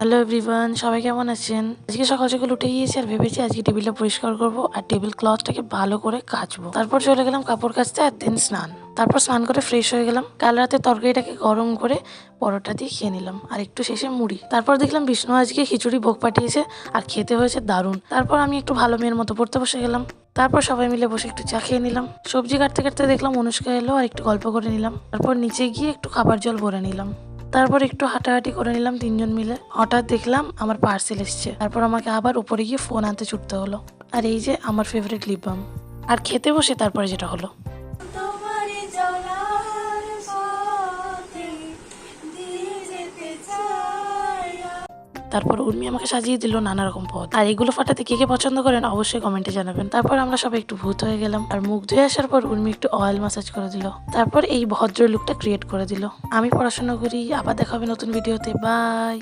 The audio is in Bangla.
হ্যালো এভরিওয়ান, সবাই কেমন আছেন? আজকে সকাল সকাল উঠে গিয়েছি আর ভেবেছি আজকে টেবিলটা পরিষ্কার করব আর টেবিল ক্লথটাকে ভালো করে কাচবো। তারপর চলে গেলাম কাপড় কাচতে আর দেন স্নান। তারপর স্নান করে ফ্রেশ হয়ে গেলাম। কাল রাতে তরকারিটাকে গরম করে পরোটা দিয়ে খেয়ে নিলাম আর একটু শেষে মুড়ি। তারপর দেখলাম বিষ্ণু আজকে খিচুড়ি ভোগ পাঠিয়েছে আর খেতে হয়েছে দারুণ। তারপর আমি একটু ভালো মেয়ের মতো পড়তে বসে গেলাম। তারপর সবাই মিলে বসে একটু চা খেয়ে নিলাম। সবজি কাটতে কাটতে দেখলাম অনুষ্কা এলো আর একটু গল্প করে নিলাম। তারপর নিচে গিয়ে একটু খাবার জল ভরে নিলাম। তারপর একটু হাঁটাহাঁটি করে নিলাম তিনজন মিলে। হঠাৎ দেখলাম আমার পার্সেল এসছে। তারপর আমাকে আবার উপরে গিয়ে ফোন আনতে ছুটতে হলো। আর এই যে আমার ফেভারিট লিপ বাম। আর খেতে বসে তারপরে যেটা হলো, তারপর উর্মি আমাকে সাজিয়ে দিল নানা রকম পদ। আর এগুলো ফাটাতে কে কে পছন্দ করেন অবশ্যই কমেন্টে জানাবেন। তারপর আমরা সবাই একটু ভূত হয়ে গেলাম আর মুখ ধুয়ে আসার পর উর্মি একটু অয়েল ম্যাসাজ করে দিল। তারপর এই ভদ্র লুকটা ক্রিয়েট করে দিল। আমি পড়াশোনা করি, আবার দেখা হবে নতুন ভিডিওতে। বাই।